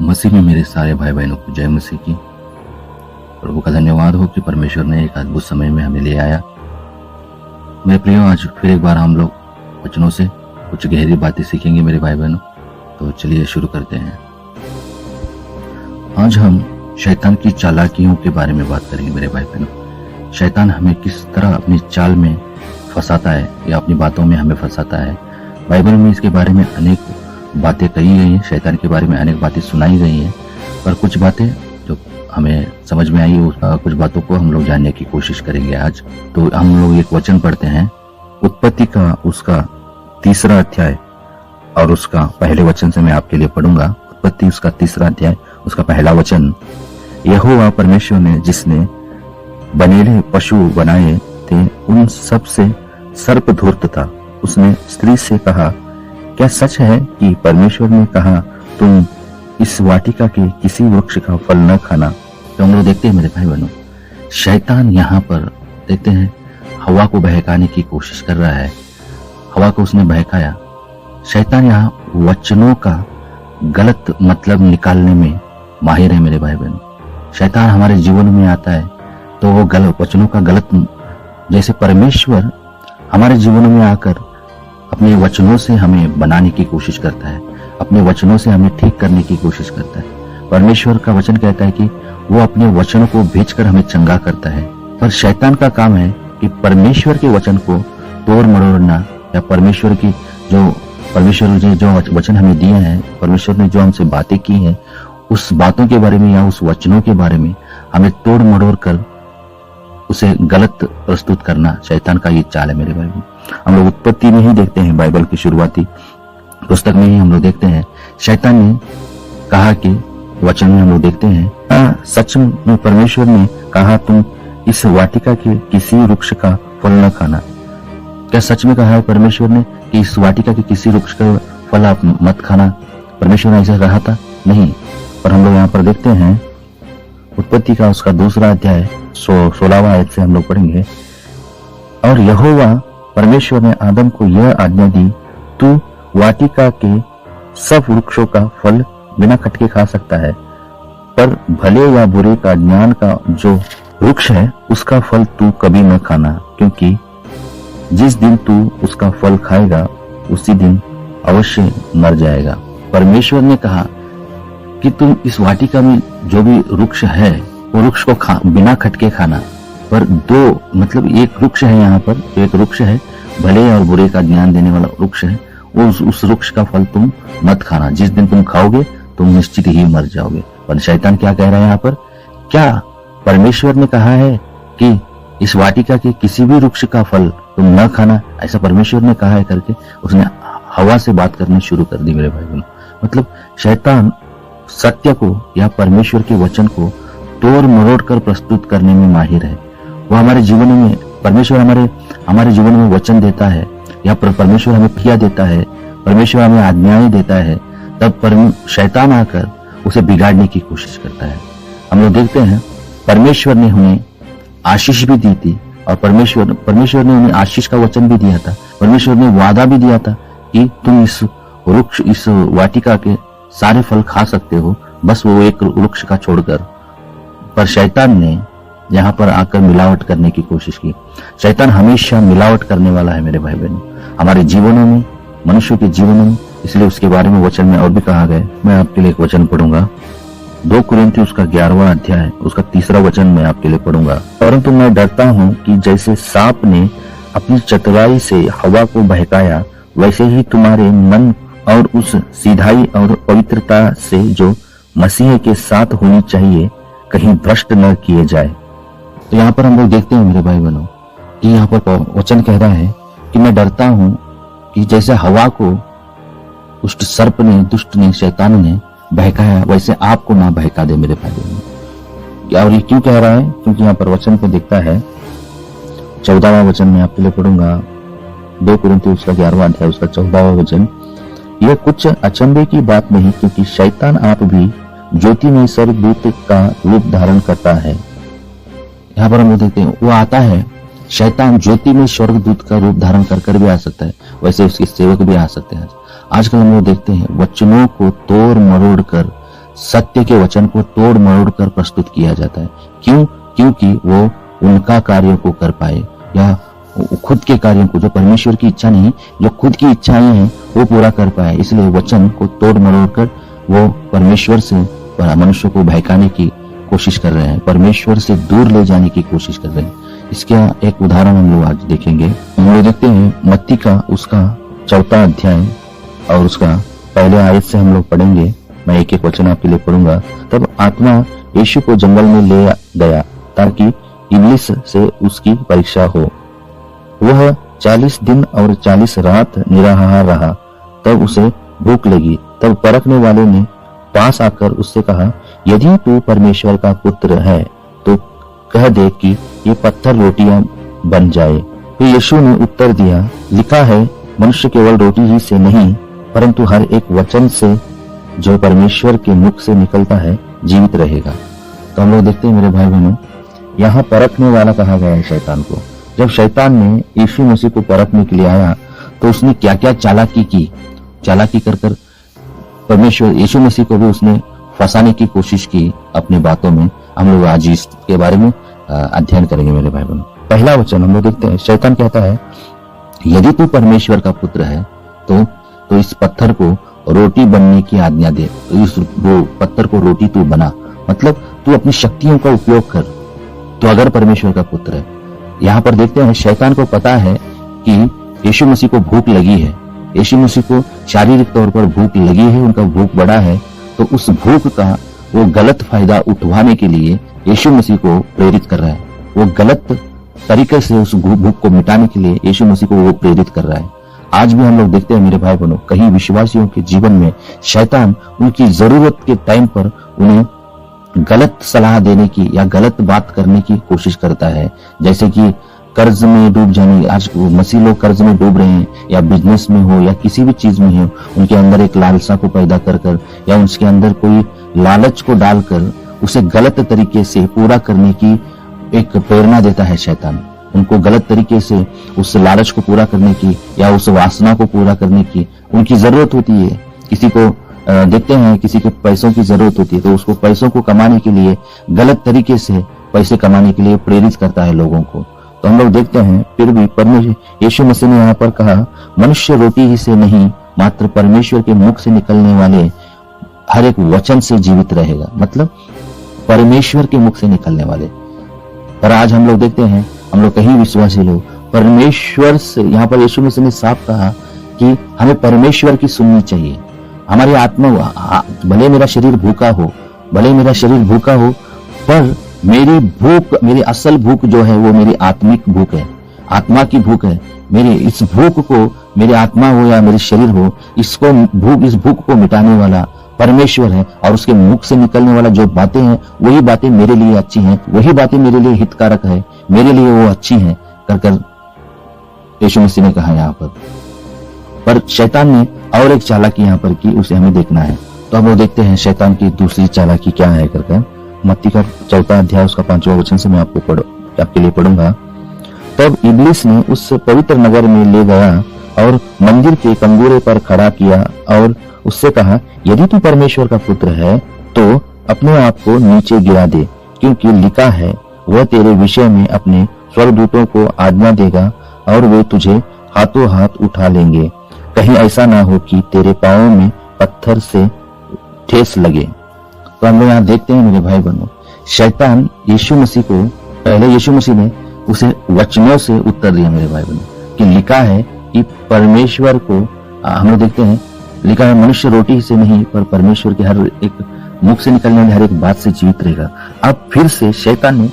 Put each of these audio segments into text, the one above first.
मसीह में मेरे सारे भाई बहनों को जय मसीह की। प्रभु का धन्यवाद हो कि परमेश्वर ने एक अद्भुत समय में हमें ले आया। मेरे प्रियो, आज फिर एक बार हम लोग वचनों से कुछ गहरी बातें सीखेंगे मेरे भाई बहनों। तो चलिए शुरू करते हैं। आज हम शैतान की चालाकियों के बारे में बात करेंगे मेरे भाई बहनों। शैतान हमें किस तरह अपनी चाल में फंसाता है या अपनी बातों में हमें फंसाता है। बाइबल में इसके बारे में अनेक बातें कही गई हैं, शैतान के बारे में अनेक बातें सुनाई गई हैं, पर कुछ बातें जो हमें समझ में आई, कुछ बातों को हम लोग जानने की कोशिश करेंगे आज। तो हम लोग एक वचन पढ़ते हैं, उत्पत्ति का उसका 3 अध्याय और उसका पहले वचन से मैं आपके लिए पढ़ूंगा। उत्पत्ति उसका 3 अध्याय उसका पहला वचन। यहोवा परमेश्वर ने जिसने बनेले पशु बनाए थे उन सब से सर्प धूर्त था। उसने स्त्री से कहा, क्या सच है कि परमेश्वर ने कहा तुम इस वाटिका के किसी वृक्ष का फल न खाना। तो हम लोग देखते हैं मेरे भाई बहनों, शैतान यहाँ पर देखते हैं हवा को बहकाने की कोशिश कर रहा है। हवा को उसने बहकाया। शैतान यहाँ वचनों का गलत मतलब निकालने में माहिर है मेरे भाई बहनों। शैतान हमारे जीवन में आता है तो वो गलत वचनों का गलत, जैसे परमेश्वर हमारे जीवन में आकर अपने वचनों से हमें बनाने की कोशिश करता है, अपने वचनों से हमें ठीक करने की कोशिश करता है। परमेश्वर का वचन कहता है कि वो अपने वचनों को भेजकर हमें चंगा करता है, पर शैतान का काम है कि परमेश्वर के वचन को तोड़ मरोड़ना, या परमेश्वर ने जो वचन हमें दिए हैं, परमेश्वर ने जो हमसे बातें की हैं, उस बातों के बारे में या उस वचनों के बारे में हमें तोड़ मरोड़ कर उसे गलत प्रस्तुत करना शैतान का ये चाल है मेरे भाई। हम लोग उत्पत्ति में ही देखते हैं, बाइबल की शुरुआती पुस्तक में ही हम लोग देखते हैं शैतान ने कहा कि वचन में हम लोग देखते हैं, सच में परमेश्वर ने कहा तुम इस वाटिका के किसी वृक्ष का फल न खाना। क्या सच में कहा है परमेश्वर ने कि इस वाटिका के किसी वृक्ष का फल आप मत खाना? परमेश्वर ने ऐसा कहा था? नहीं। पर हम लोग यहाँ पर देखते हैं उत्पत्ति का उसका 2 अध्याय 16वां आयत से हम लोग पढ़ेंगे। और यहोवा परमेश्वर ने आदम को यह आज्ञा दी, तू वाटिका के सब वृक्षों का फल बिना खटके खा सकता है, पर भले या बुरे का ज्ञान का जो वृक्ष है उसका फल तू कभी न खाना, क्योंकि जिस दिन तू उसका फल खाएगा उसी दिन अवश्य मर जाएगा। परमेश्वर ने कहा कि तुम इस वाटिका में जो भी वृक्ष है वो वृक्ष को बिना खटके खाना, पर एक वृक्ष है यहाँ पर, एक वृक्ष है भले और बुरे का ज्ञान देने वाला वृक्ष है, उस वृक्ष का फल तुम मत खाना, जिस दिन तुम खाओगे तुम निश्चित ही मर जाओगे। पर शैतान क्या कह रहा है यहाँ पर? क्या परमेश्वर ने कहा है कि इस वाटिका के किसी भी वृक्ष का फल तुम न खाना? ऐसा परमेश्वर ने कहा है करके उसने हवा से बात करनी शुरू कर दी मेरे भाई बहनों। मतलब शैतान सत्य को या परमेश्वर के वचन को तोड़ मरोड़ कर प्रस्तुत करने में माहिर है। वो हमारे जीवन में, परमेश्वर हमारे जीवन में वचन देता है या परमेश्वर हमें क्रिया देता है, परमेश्वर हमें आज्ञाएं देता है, तब शैतान आकर उसे बिगाड़ने की कोशिश करता है। हम लोग देखते हैं परमेश्वर ने उन्हें आशीष भी दी थी, और परमेश्वर ने उन्हें आशीष का वचन भी दिया था। परमेश्वर ने वादा भी दिया था कि तुम इस वाटिका के सारे फल खा सकते हो, बस वो एक वृक्ष का छोड़कर। पर शैतान ने यहाँ पर आकर मिलावट करने की कोशिश की। शैतान हमेशा मिलावट करने वाला है मेरे भाई बहनों, हमारे जीवनों में, मनुष्य के जीवनों में। इसलिए उसके बारे में वचन में और भी कहा गया। मैं आपके लिए एक वचन पढ़ूंगा, 2 कुरिन्थी उसका 11वां अध्याय उसका 3 वचन मैं आपके लिए पढ़ूंगा। परंतु मैं डरता हूँ कि जैसे सांप ने अपनी चतुराई से हवा को बहकाया, वैसे ही तुम्हारे मन और उस सीधाई और पवित्रता से जो मसीह के साथ होनी चाहिए कहीं भ्रष्ट न किए जाए। तो यहाँ पर हम लोग देखते हैं मेरे भाई बहनों कि यहाँ पर वचन कह रहा है कि मैं डरता हूँ कि जैसे हवा को दुष्ट ने शैतान ने बहकाया, वैसे आपको ना बहका दे मेरे भाई बहनों। और ये क्यों कह रहा है? क्योंकि यहाँ पर वचन को देखता है, 14वां वचन मैं आपके लिए पढ़ूंगा, 2 कुरिन्थी उसका 11वां अध्याय उसका 14वां वचन। यह कुछ अचंभे की बात नहीं, क्योंकि शैतान आप भी ज्योति में स्वर्गदूत का रूप धारण करता है। यहाँ पर हम देखते हैं वो आता है, शैतान ज्योति में स्वर्गदूत का रूप धारण कर भी आ सकता है, वैसे उसके सेवक भी आ सकते हैं। आजकल हम लोग देखते हैं वचनों को तोड़ मरोड़ कर सत्य के वचन को तोड़ मरोड़ कर प्रस्तुत किया जाता है। क्यों? क्योंकि वो उनका कार्यों को कर पाए, या खुद के कार्यों को, जो परमेश्वर की इच्छा नहीं, जो खुद की इच्छाएं हैं वो पूरा कर पाए। इसलिए वचन को तोड़ मरोड़ कर वो परमेश्वर से मनुष्य को बहकाने की कोशिश कर रहे हैं, परमेश्वर से दूर ले जाने की कोशिश कर रहे हैं। इसका एक उदाहरण हम लोग आज देखेंगे। हम लोग देखते हैं मत्ती का उसका 4 अध्याय और उसका पहले आयत से हम लोग पढ़ेंगे। मैं एक एक वचन आपके लिए पढ़ूंगा। तब आत्मा यीशु को जंगल में ले गया ताकि इब्लिस से उसकी परीक्षा हो। वह 40 दिन और 40 रात निराहार रहा। तब उसे भूख लगी। तब परखने वाले ने पास आकर उससे कहा, यदि तू परमेश्वर का पुत्र है तो कह दे कि ये पत्थर रोटियां बन जाए। फिर यीशु ने उत्तर दिया, लिखा है, मनुष्य केवल रोटी ही से नहीं परंतु हर एक वचन से जो परमेश्वर के मुख से निकलता है जीवित रहेगा। तो हम लोग देखते हैं मेरे भाई बहनों, यहाँ परखने वाला कहा गया है शैतान को। जब शैतान ने यीशु मसीह को परखने के लिए आया तो उसने क्या क्या चालाकी की, चालाकी कर कर परमेश्वर यीशु मसीह को भी उसने फंसाने की कोशिश की अपनी बातों में। हम लोग आज इसके बारे में अध्ययन करेंगे मेरे भाई बहनों। पहला वचन हम लोग देखते हैं, शैतान कहता है, यदि तू परमेश्वर का पुत्र है तो इस पत्थर को रोटी बनने की आज्ञा दे। इस वो पत्थर को रोटी तू बना, मतलब तू अपनी शक्तियों का उपयोग कर, तो अगर परमेश्वर का पुत्र है। यहाँ पर देखते हैं शैतान को पता है कि यीशु मसीह को भूख लगी है, यीशु मसीह को शारीरिक तौर पर भूख लगी है, उनका भूख बड़ा है। तो उस भूख का वो गलत फायदा उठवाने के लिए यीशु मसीह को प्रेरित कर रहा है। वो गलत तरीके से उस भूख को मिटाने के लिए यीशु मसीह को वो प्रेरित कर रहा है। आज भी हम लोग देखते हैं मेरे भाई बहनों, कहीं विश्वासियों के जीवन में शैतान उनकी जरूरत के टाइम पर उन्हें गलत सलाह देने की या गलत बात करने की कोशिश करता है। जैसे कि कर्ज में डूब जाने, आज मसीह लोग कर्ज में डूब रहे हैं, या बिजनेस में हो या किसी भी चीज में हो, उनके अंदर एक लालसा को पैदा कर कर या उसके अंदर कोई लालच को डालकर उसे गलत तरीके से पूरा करने की एक प्रेरणा देता है शैतान। उनको गलत तरीके से उस लालच को पूरा करने की या उस वासना को पूरा करने की उनकी जरूरत होती है। किसी को देखते हैं किसी के पैसों की जरूरत होती है तो उसको पैसों को कमाने के लिए गलत तरीके से पैसे कमाने के लिए प्रेरित करता है लोगों को। तो हम लोग देखते हैं फिर भी परमेश्वर यीशु मसीह ने यहाँ पर कहा, मनुष्य रोटी ही से नहीं मात्र परमेश्वर के मुख से निकलने वाले हर एक वचन से जीवित रहेगा, मतलब परमेश्वर के मुख से निकलने वाले। पर आज हम लोग देखते हैं, हम लोग कहीं विश्वासी लोग परमेश्वर से, यहाँ पर यीशु मसीह ने साफ कहा कि हमें परमेश्वर की सुननी चाहिए। हमारी आत्मा, भले मेरा शरीर भूखा हो, भले मेरा शरीर भूखा हो, पर मेरी भूख, मेरी असल भूख जो है वो मेरी आत्मिक भूख है, आत्मा की भूख है। मेरी इस भूख को, मेरी आत्मा हो या मेरे शरीर हो, इस भूख को मिटाने वाला परमेश्वर है। और उसके मुख से निकलने वाला जो बातें हैं वही बातें मेरे लिए अच्छी हैं, वही बातें मेरे लिए हितकारक है, मेरे लिए वो अच्छी हैं कर यीशु मसीह ने कहा यहाँ पर शैतान ने और एक चालाकी यहाँ पर की, उसे हमें देखना है। तो हम वो देखते हैं शैतान की दूसरी चालाकी क्या है करके। मत्ती का 4 अध्याय उसका 5वां वचन से मैं आपके लिए पढ़ूंगा। तब इब्लिस ने उस पवित्र नगर में ले गया और मंदिर के कंगूरे पर खड़ा किया और उससे कहा, यदि तू परमेश्वर का पुत्र है तो अपने आप को नीचे गिरा दे, क्योंकि लिखा है, वह तेरे विषय में अपने स्वर्गदूतों को आज्ञा देगा और वे तुझे हाथों हाथ उठा लेंगे, कहीं ऐसा ना हो कि तेरे पांवों में पत्थर से ठेस लगे। तो हम लोग यहाँ देखते हैं मेरे भाई बहनों, शैतान यीशु मसीह को, पहले यीशु मसीह ने उसे वचनों से उत्तर दिया मेरे भाई बहनों, कि लिखा है कि परमेश्वर को, हम लोग देखते हैं लिखा है, मनुष्य रोटी से नहीं पर परमेश्वर के हर एक मुख से निकलने वाली हर एक बात से जीवित रहेगा। अब फिर से शैतान ने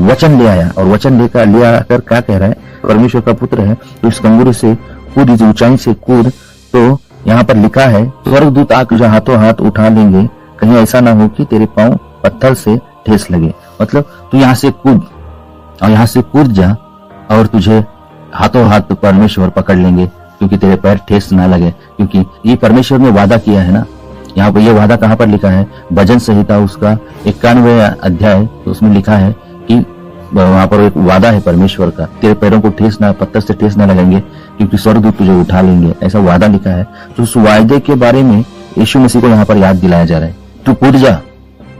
वचन ले आया और वचन लेकर ले आकर क्या कह रहा है, परमेश्वर का पुत्र है तो इस कंगूरे से कूद, इस ऊंचाई से कूद। तो यहाँ पर लिखा है, स्वर्गदूत आकर हाथों हाथ उठा लेंगे, कहीं ऐसा ना हो कि तेरे पांव पत्थर से ठेस लगे। मतलब तू यहाँ से कूद और यहाँ से कूद जा और तुझे हाथों हाथ परमेश्वर पकड़ लेंगे, क्योंकि तेरे पैर ठेस ना लगे। क्योंकि ये परमेश्वर ने वादा किया है ना। यहाँ पर ये वादा कहाँ पर लिखा है, भजन संहिता उसका 91वां अध्याय, तो उसमें लिखा है कि वहां पर एक वादा है परमेश्वर का, तेरे पैरों को पत्थर से ठेस ना लगेंगे, क्योंकि स्वर्गदूत तुझे उठा लेंगे, ऐसा वादा लिखा है। तो उस वायदे के बारे में यीशु मसीह को यहाँ पर याद दिलाया जा रहा है तू कूद जा,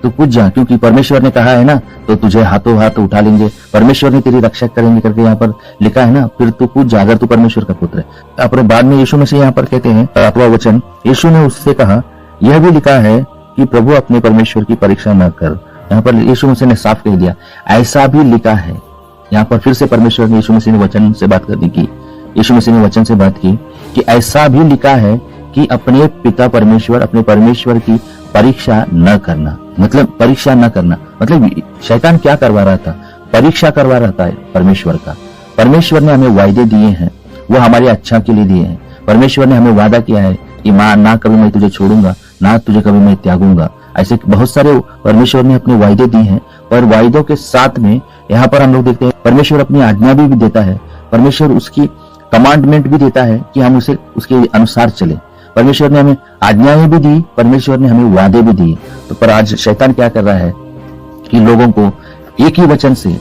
तू कूद जा, क्योंकि परमेश्वर ने कहा है ना, तो तुझे हाथों हाथ उठा लेंगे, परमेश्वर ने तेरी रक्षा करेंगे करके यहाँ पर लिखा है ना, फिर तू कूद जा अगर तू परमेश्वर का पुत्र है। अपने बाद में यीशु मसीह यहाँ पर कहते हैं 8वां वचन, यीशु ने उससे कहा, यह भी लिखा है कि प्रभु अपने परमेश्वर की परीक्षा न कर। यहाँ पर यीशु मसीह ने साफ कह दिया, ऐसा भी लिखा है। यहाँ पर फिर से परमेश्वर ने, यीशु मसीह ने वचन से बात करने की, यीशु मसीह ने वचन से बात की कि ऐसा भी लिखा है कि अपने पिता परमेश्वर, अपने परमेश्वर की परीक्षा न करना। मतलब परीक्षा न करना मतलब शैतान क्या करवा रहा था? परीक्षा करवा रहा था परमेश्वर का। परमेश्वर ने हमें वायदे दिए हैं, वो हमारे अच्छा के लिए दिए हैं। परमेश्वर ने हमें वादा किया है कि मां ना कभी मैं तुझे छोड़ूंगा, ना तुझे कभी मैं त्यागूंगा। ऐसे बहुत सारे परमेश्वर ने अपने वायदे दिए हैं, पर वायदों के साथ में यहाँ पर हम लोग देखते हैं परमेश्वर अपनी आज्ञा भी देता है, परमेश्वर उसकी कमांडमेंट भी देता है कि हम उसे उसके अनुसार चले। परमेश्वर ने हमें आज्ञाएं भी दी, परमेश्वर ने हमें वादे भी दिए। तो पर आज शैतान क्या कर रहा है कि लोगों को एक ही वचन से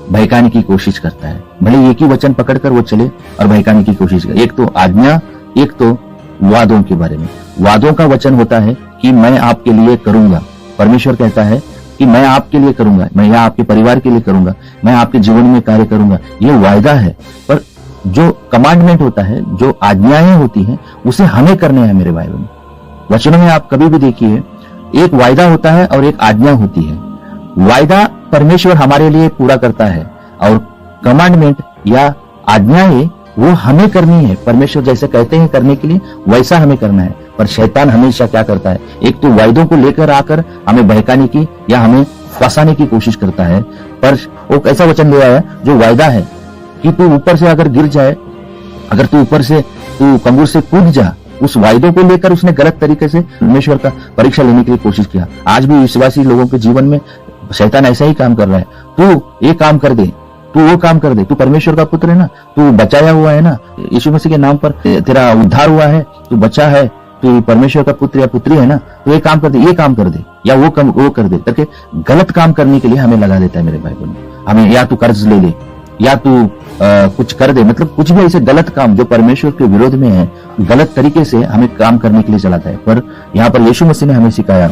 बहकाने की कोशिश करता है। भले एक ही वचन पकड़कर वो चले और बहकाने की कोशिश करे। एक तो आज्ञा, एक तो वादों के बारे में। वादों का वचन होता है कि मैं आपके लिए करूंगा। परमेश्वर कहता है कि मैं आपके लिए करूंगा, मैं या आपके परिवार के लिए करूंगा, मैं आपके जीवन में कार्य करूंगा। ये वायदा है। पर जो कमांडमेंट होता है, जो आज्ञाएं होती हैं, उसे हमें करने हैं मेरे भाई बहन। वचनों में आप कभी भी देखिए, एक वायदा होता है और एक आज्ञा होती है। वायदा परमेश्वर हमारे लिए पूरा करता है और कमांडमेंट या आज्ञाएं वो हमें करनी है। परमेश्वर जैसे कहते हैं करने के लिए, वैसा हमें करना है। पर शैतान हमेशा क्या करता है, एक तो वायदों को लेकर आकर हमें बहकाने की या हमें फंसाने की कोशिश करता है। पर वो ऐसा वचन ले आया जो वायदा है कि तू ऊपर से अगर गिर जाए, अगर तू ऊपर से तू कंगूर से कूद जा, उस वायदों को लेकर उसने गलत तरीके से परमेश्वर का परीक्षा लेने के लिए कोशिश किया। आज भी विश्वासी लोगों के जीवन में शैतान ऐसा ही काम कर रहा है। तू ये काम कर दे, तू वो काम कर दे, तू परमेश्वर का पुत्र है ना, तू बचाया हुआ है ना, यीशु मसीह के नाम पर तेरा उद्धार हुआ है, तू बचा है, तू परमेश्वर का पुत्र या पुत्री है ना, तो ये काम कर दे, ये काम कर दे, या वो कर दे करके गलत काम करने के लिए हमें लगा देता है मेरे भाई बहन। हमें या तू कर्ज ले ले, या तू कुछ कर दे, मतलब कुछ भी ऐसे गलत काम जो परमेश्वर के विरोध में है, गलत तरीके से हमें काम करने के लिए चलाता है। पर यहाँ पर यीशु मसीह ने हमें सिखाया,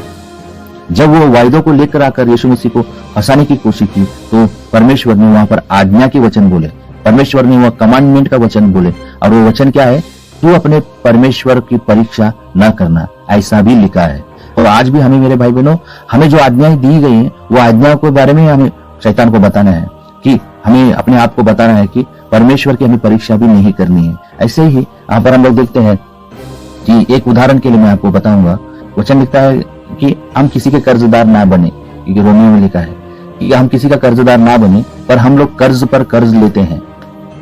जब वो वायदों को लेकर आकर यीशु मसीह को फंसाने की कोशिश की, तो परमेश्वर ने वहां पर आज्ञा के वचन बोले, परमेश्वर ने वह कमांडमेंट का वचन बोले। और वो वचन क्या है? तू अपने परमेश्वर की परीक्षा न करना, ऐसा भी लिखा है। और आज भी हमें मेरे भाई बहनों, हमें जो आज्ञाएं दी गई हैं, वो आज्ञाओं के बारे में हमें शैतान को बताना है, कि हमें अपने आप को बताना है कि परमेश्वर की हमें परीक्षा भी नहीं करनी है। ऐसे ही यहाँ पर हम लोग देखते हैं कि एक उदाहरण के लिए मैं आपको बताऊंगा। वचन लिखता है कि हम किसी के कर्जदार ना बने, क्योंकि रोमियो में लिखा है कि हम किसी का कर्जदार ना बने, पर हम लोग कर्ज पर कर्ज लेते हैं,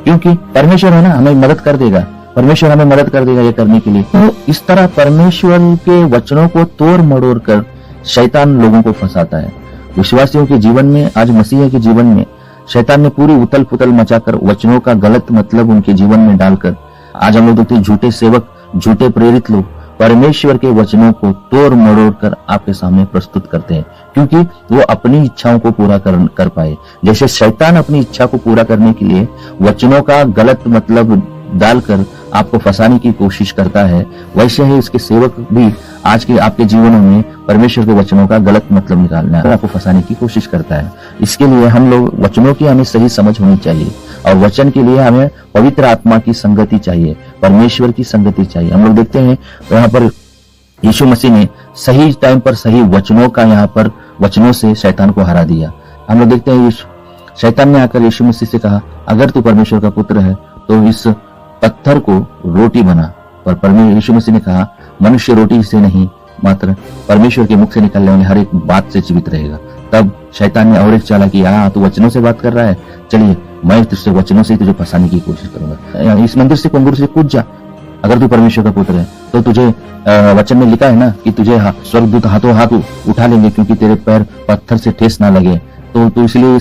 क्योंकि परमेश्वर है ना, हमें मदद कर देगा, परमेश्वर हमें मदद कर देगा ये करने के लिए। तो इस तरह परमेश्वर के वचनों को तोड़ मरोड़ कर शैतान लोगों को फंसाता है। विश्वासियों के जीवन में, आज मसीह के जीवन में शैतान ने पूरी उथल पुथल मचाकर वचनों का गलत मतलब उनके जीवन में डालकर, आज हम लोग देखते हैं झूठे सेवक, झूठे प्रेरित लोग परमेश्वर के वचनों को तोड़ मरोड़ कर आपके सामने प्रस्तुत करते हैं, क्योंकि वो अपनी इच्छाओं को पूरा कर पाए। जैसे शैतान अपनी इच्छा को पूरा करने के लिए वचनों का गलत मतलब डालकर आपको फंसाने की कोशिश करता है, वैसे ही उसके सेवक भी आज के आपके जीवनों में परमेश्वर के वचनों का गलत मतलब निकालना है, आपको फंसाने की कोशिश करता है। इसके लिए हम लोग वचनों की हमें सही समझ होनी चाहिए, और वचन के लिए हमें पवित्र आत्मा की संगति चाहिए, परमेश्वर की संगति चाहिए। हम लोग देखते हैं यहाँ पर यीशु मसीह ने सही टाइम पर सही वचनों का, यहाँ पर वचनों से शैतान को हरा दिया। हम लोग देखते हैं शैतान ने आकर यीशु मसीह से कहा, अगर तू परमेश्वर का पुत्र है तो इस पत्थर को रोटी बना। पर यीशु मसीह ने कहा, मनुष्य रोटी से नहीं, मात्र परमेश्वर के मुख से निकलने वाली हर एक बात से जीवित रहेगा। तब शैतान ने और एक चालाकी, तू वचनों से बात कर रहा है, चलिए मैं तुझसे वचनों से तुझे फंसाने की कोशिश करूंगा। इस मंदिर से कंगूर से कूद जा, अगर तू परमेश्वर का पुत्र है तो तुझे वचन में लिखा है ना कि तुझे स्वर्गदूत हाथों हाथ उठा लेंगे, क्योंकि तेरे पैर पत्थर से ठेस ना लगे। तो इसलिए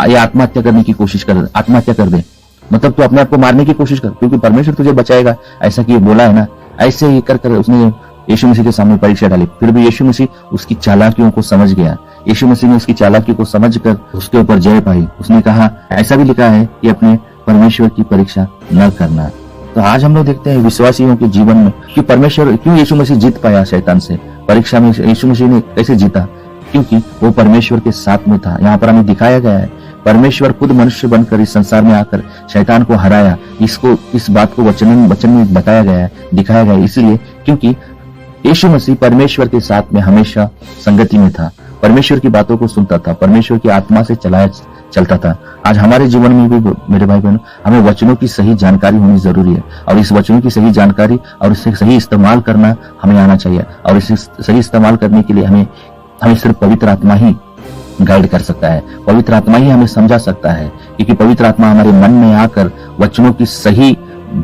ये आत्महत्या करने की कोशिश कर, आत्महत्या कर दे, मतलब तू अपने आप को मारने की कोशिश कर, क्योंकि परमेश्वर तुझे बचाएगा, ऐसा कि बोला है ना। ऐसे ही कर उसने यीशु मसीह के सामने परीक्षा डाली। फिर भी यीशु मसीह उसकी चालाकियों को समझ गया। यीशु मसीह ने उसकी चालाकी को समझकर उसके ऊपर जय पाई। उसने कहा, ऐसा भी लिखा है कि अपने परमेश्वर की परीक्षा न करना। तो आज हम लोग देखते हैं विश्वासियों के जीवन में कि परमेश्वर क्यों यीशु मसीह जीत पाया शैतान से, परीक्षा में यीशु मसीह ने कैसे जीता, क्योंकि वो परमेश्वर के साथ में था। यहाँ पर हमें दिखाया गया है परमेश्वर खुद मनुष्य बनकर इस संसार में आकर शैतान को हराया। इस बात को वचन में बताया गया है, दिखाया गया है, इसलिए क्योंकि यीशु मसीह परमेश्वर के साथ में हमेशा संगति में था, परमेश्वर की बातों को सुनता था, परमेश्वर की आत्मा से चलता था। आज हमारे जीवन में भी मेरे भाई बहनों हमें वचनों की सही जानकारी होनी जरूरी है, और इस वचनों की सही जानकारी और इससे सही इस्तेमाल करना हमें आना चाहिए। और इसे सही इस्तेमाल करने के लिए हमें सिर्फ पवित्र आत्मा ही गाइड कर सकता है, पवित्र आत्मा ही हमें समझा सकता है, क्योंकि पवित्र आत्मा हमारे मन में आकर वचनों की सही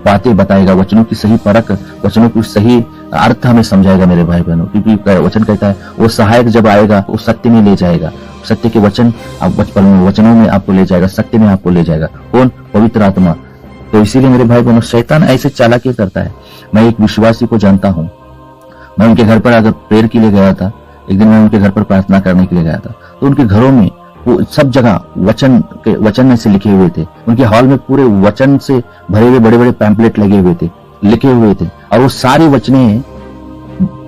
बातें बताएगा, वचनों की सही परख, वचनों की सही अर्थ हमें समझाएगा मेरे भाई बहनों। क्योंकि वचन कहता है वो सहायक जब आएगा वो सत्य में ले जाएगा, सत्य के वचन आप बचपन में वचनों में आपको ले जाएगा, सत्य में आपको ले जाएगा। कौन? पवित्र आत्मा। तो इसीलिए मेरे भाई बहनों शैतान ऐसे चालाकी करता है। मैं एक विश्वासी को जानता हूँ, मैं उनके घर पर अगर प्रेयर के लिए गया था, एक दिन मैं उनके घर पर प्रार्थना करने के लिए गया था, तो उनके घरों में वो सब जगह वचन से लिखे हुए थे। उनके हॉल में पूरे वचन से भरे हुए बड़े बड़े पैम्पलेट लगे हुए थे, लिखे हुए थे, और वो सारे वचने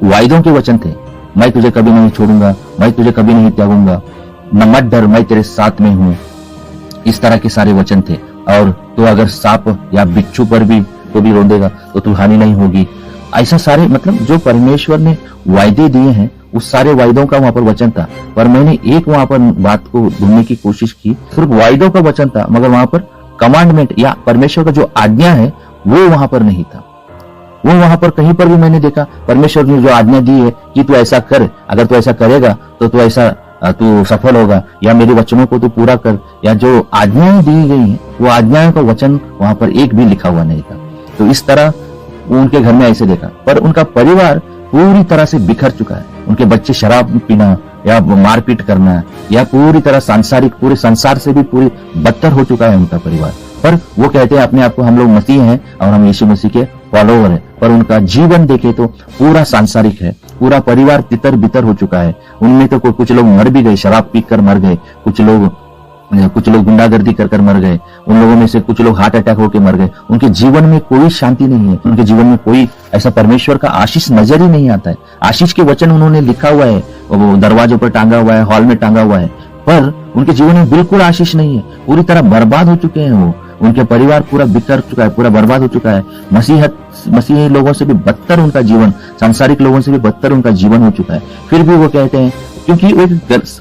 वायदों के वचन थे। मैं तुझे कभी नहीं छोड़ूंगा, मैं तुझे कभी नहीं त्यागूंगा, न मत डर, मैं तेरे साथ में हूं। इस तरह के सारे वचन थे। और तो अगर सांप या बिच्छू पर भी तो भी रोंदेगा तो तू हानि नहीं होगी। ऐसा सारे मतलब जो परमेश्वर ने वायदे दिए हैं उस सारे वायदों का वहां पर वचन था। पर मैंने एक वहां पर बात को ढूंढने की कोशिश की, सिर्फ वायदों का वचन था, मगर वहां पर कमांडमेंट या परमेश्वर का जो आज्ञा है वो वहां पर नहीं था। वो वहां पर कहीं पर भी मैंने देखा परमेश्वर ने जो आज्ञा दी है कि तू ऐसा कर, अगर तू ऐसा करेगा तो तू सफल होगा, या मेरे वचनों को तू पूरा कर, या जो आज्ञाएं दी गई हैं वो आज्ञाओं का वचन वहां पर एक भी लिखा हुआ नहीं था। तो इस तरह वो उनके घर में ऐसे देखा, पर उनका परिवार पूरी तरह से बिखर चुका है। उनके बच्चे शराब पीना या मारपीट करना या पूरी तरह सांसारिक, पूरे संसार से भी पूरी बदतर हो चुका है उनका परिवार। पर वो कहते हैं अपने आप को हम लोग मसीह हैं और हम यीशु मसीह के फॉलोवर हैं, पर उनका जीवन देखे तो पूरा सांसारिक है, पूरा परिवार तितर बितर हो चुका है। उनमें तो कुछ लोग मर भी गए, शराब पीकर मर गए, कुछ लोग गुंडागर्दी कर मर गए, उन लोगों में से कुछ लोग हार्ट अटैक होकर मर गए। उनके जीवन में कोई शांति नहीं है, उनके जीवन में कोई ऐसा परमेश्वर का आशीष नजर ही नहीं आता है। आशीष के वचन उन्होंने लिखा हुआ है, वो दरवाजों पर टांगा हुआ है, हॉल में टांगा हुआ है, पर उनके जीवन में बिल्कुल आशीष नहीं है। पूरी तरह बर्बाद हो चुके हैं वो, उनके परिवार पूरा बिखर चुका है, पूरा बर्बाद हो चुका है। मसीही लोगों से भी बदतर उनका जीवन, सांसारिक लोगों से भी बदतर उनका जीवन हो चुका है। फिर भी वो कहते हैं, क्योंकि वो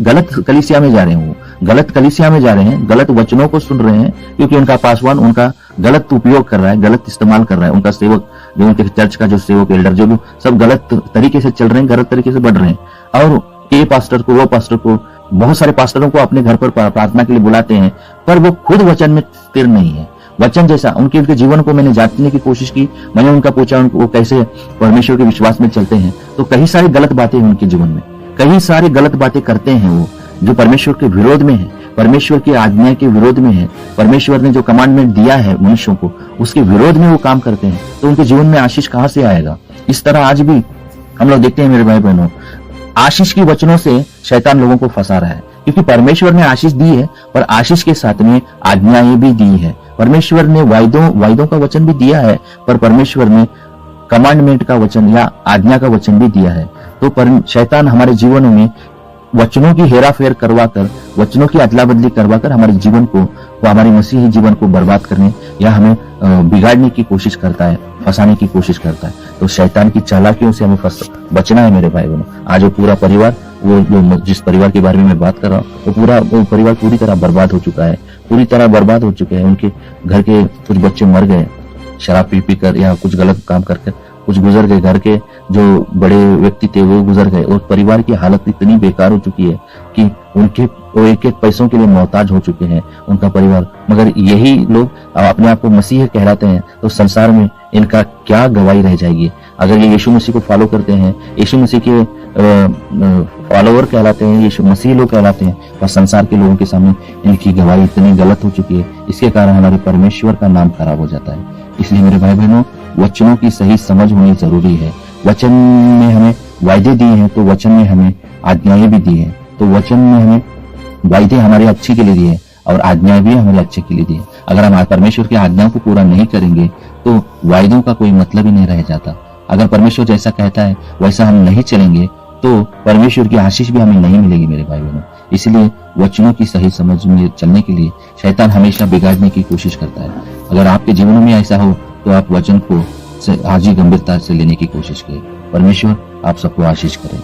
गलत कलीसिया में जा रहे हैं, वो गलत कलीसिया में जा रहे हैं, गलत वचनों को सुन रहे हैं, क्योंकि उनका पासवान उनका गलत उपयोग कर रहा है, गलत इस्तेमाल कर रहा है। उनका सेवक जो उनके चर्च का जो सेवक एल्डर जो भी सब गलत तरीके से चल रहे हैं, गलत तरीके से बढ़ रहे हैं। और ये पास्टर को, वो पास्टर को, बहुत सारे पास्टरों को अपने घर पर प्रार्थना के लिए बुलाते हैं, पर वो खुद वचन में स्थिर नहीं है। वचन जैसा उनके जीवन को मैंने जानने की कोशिश की, मैंने उनका पूछा वो कैसे परमेश्वर के विश्वास में चलते हैं, तो कई सारी गलत बातें हैं उनके जीवन में, कई सारी गलत बातें करते हैं वो, जो परमेश्वर के विरोध में है, परमेश्वर की आज्ञा के विरोध में है। परमेश्वर ने जो कमांडमेंट दिया है मनुष्यों को, उसके विरोध में वो काम करते हैं, तो उनके जीवन में आशीष कहां से आएगा। इस तरह आज भी हम लोग देखते हैं मेरे भाई बहनों, आशीष के वचनों से शैतान लोगों को फंसा रहा है, क्योंकि परमेश्वर ने आशीष दी है, पर आशीष के साथ में आज्ञाएं भी दी है। परमेश्वर ने वायदों का वचन भी दिया है, पर परमेश्वर ने कमांडमेंट का वचन या आज्ञा का वचन भी दिया है। तो शैतान हमारे जीवनों में वचनों की हेराफेर करवाकर, वचनों की अदला बदली करवाकर हमारे जीवन को, हमारे मसीही जीवन को बर्बाद करने या हमें बिगाड़ने की कोशिश करता है, फंसाने की कोशिश करता है। तो शैतान की चालाकियों से हमें बचना है मेरे भाई बहनों। आज वो पूरा परिवार, वो जिस परिवार के बारे में मैं बात कर रहा हूँ, वो परिवार पूरी तरह बर्बाद हो चुका है, पूरी तरह बर्बाद हो चुके हैं। उनके घर के कुछ बच्चे मर गए शराब पी कर या कुछ गलत काम करके, कुछ गुजर गए, घर के जो बड़े व्यक्ति थे वो गुजर गए, और परिवार की हालत इतनी बेकार हो चुकी है कि वो एक पैसों के लिए मोहताज हो चुके हैं उनका परिवार। मगर यही लोग अपने आप को मसीह कहलाते हैं, तो संसार में इनका क्या गवाही रह जाएगी। अगर ये यीशु मसीह को फॉलो करते हैं, यीशु मसीह के फॉलोअर कहलाते हैं, यीशु मसीह लोग कहलाते हैं, और संसार के लोगों के सामने इनकी गवाही इतनी गलत हो चुकी है, इसके कारण हमारे परमेश्वर का नाम खराब हो जाता है। इसलिए मेरे भाई बहनों, वचनों की सही समझ होनी जरूरी है। वचन में हमें वायदे दिए हैं, तो वचन में हमें आज्ञाएं भी दी है। तो वचन में हमें वायदे हमारे अच्छे के लिए दिए और आज्ञाएं भी हमारे अच्छे के लिए दिए। अगर हम परमेश्वर की आज्ञाओं को पूरा नहीं करेंगे तो वायदों का कोई मतलब ही नहीं रह जाता। अगर परमेश्वर जैसा कहता है वैसा हम नहीं चलेंगे तो परमेश्वर की आशीष भी हमें नहीं मिलेगी मेरे भाई बहनों। इसलिए वचनों की सही समझ में चलने के लिए शैतान हमेशा बिगाड़ने की कोशिश करता है। अगर आपके जीवन में ऐसा हो तो आप वचन को आज ही गंभीरता से लेने की कोशिश करें। परमेश्वर आप सबको आशीष करें।